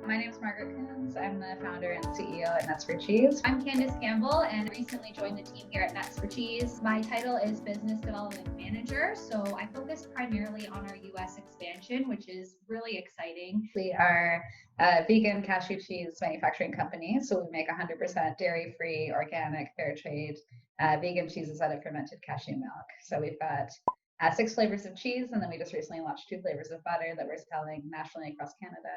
My name is Margaret Coons. I'm the founder and CEO at Nuts for Cheese. I'm Candace Campbell and recently joined the team here at Nuts for Cheese. My title is Business Development Manager, so I focus primarily on our US expansion, which is really exciting. We are a vegan cashew cheese manufacturing company, so we make 100% dairy-free, organic, fair trade vegan cheeses out of fermented cashew milk. So we've got 6 flavors of cheese, and then we just recently launched 2 flavors of butter that we're selling nationally across Canada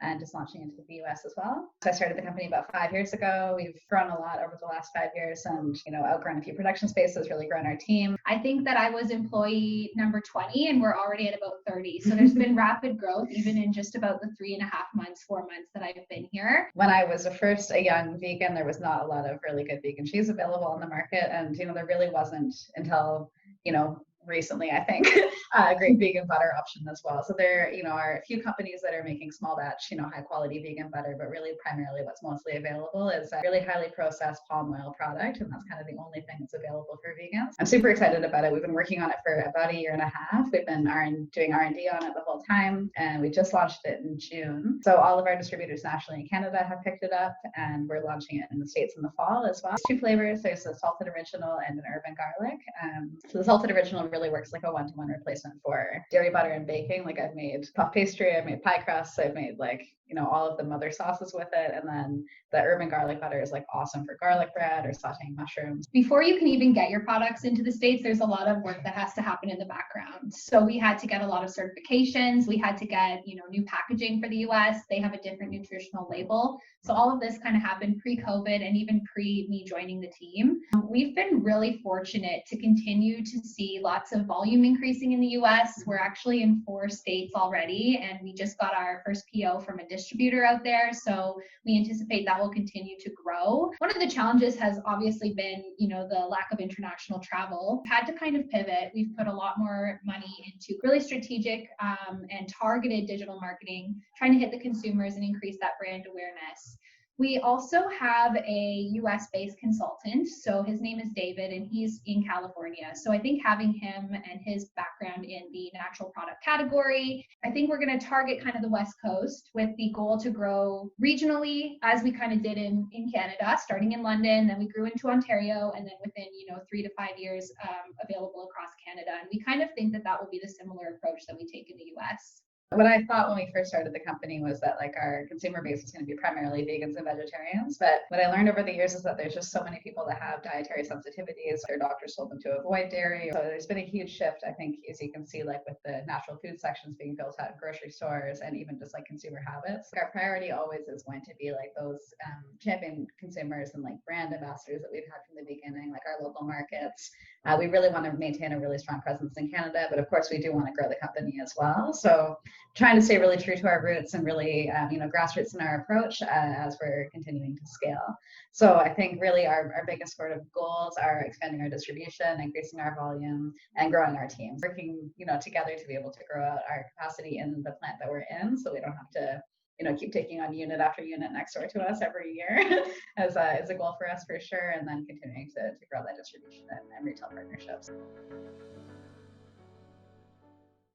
and just launching into the US as well. So I started the company about 5 years ago. We've grown a lot over the last 5 years and, outgrown a few production spaces, really grown our team. I think that I was employee number 20 and we're already at about 30. So there's been rapid growth even in just about the 3.5 months, 4 months that I've been here. When I was first a young vegan, there was not a lot of really good vegan cheese available on the market. And, there really wasn't until, recently, I think, a great vegan butter option as well. So there, are a few companies that are making small batch, high quality vegan butter, but really primarily what's mostly available is a really highly processed palm oil product. And that's kind of the only thing that's available for vegans. I'm super excited about it. We've been working on it for about 1.5 years. We've been doing R&D on it the whole time. And we just launched it in June. So all of our distributors nationally in Canada have picked it up and we're launching it in the States in the fall as well. 2 flavors. There's a salted original and an urban garlic. So the salted original really works like a one-to-one replacement for dairy butter and baking. Like I've made puff pastry, I've made pie crusts, I've made all of the mother sauces with it. And then the urban garlic butter is awesome for garlic bread or sauteing mushrooms. Before you can even get your products into the States, there's a lot of work that has to happen in the background. So we had to get a lot of certifications. We had to get, new packaging for the US. They have a different nutritional label. So all of this kind of happened pre-COVID and even pre me joining the team. We've been really fortunate to continue to see lots of volume increasing in the US. We're actually in 4 states already, and we just got our first PO from a distributor out there. So we anticipate that will continue to grow. One of the challenges has obviously been, the lack of international travel. We've had to kind of pivot. We've put a lot more money into really strategic and targeted digital marketing, trying to hit the consumers and increase that brand awareness. We also have a US-based consultant. So his name is David and he's in California. So I think having him and his background in the natural product category, I think we're going to target kind of the West Coast with the goal to grow regionally as we kind of did in Canada, starting in London, then we grew into Ontario, and then within, 3 to 5 years available across Canada. And we kind of think that will be the similar approach that we take in the US. What I thought when we first started the company was that our consumer base is going to be primarily vegans and vegetarians. But what I learned over the years is that there's just so many people that have dietary sensitivities. Their doctors told them to avoid dairy. So there's been a huge shift, I think, as you can see, with the natural food sections being built out in grocery stores and even just consumer habits. Our priority always is going to be those champion consumers and brand ambassadors that we've had from the beginning, our local markets. We really want to maintain a really strong presence in Canada, but of course we do want to grow the company as well. So trying to stay really true to our roots and really, grassroots in our approach as we're continuing to scale. So I think really our biggest sort of goals are expanding our distribution, increasing our volume, and growing our team. Working, together to be able to grow out our capacity in the plant that we're in, so we don't have to keep taking on unit after unit next door to us every year as a goal for us for sure, and then continuing to grow that distribution and retail partnerships.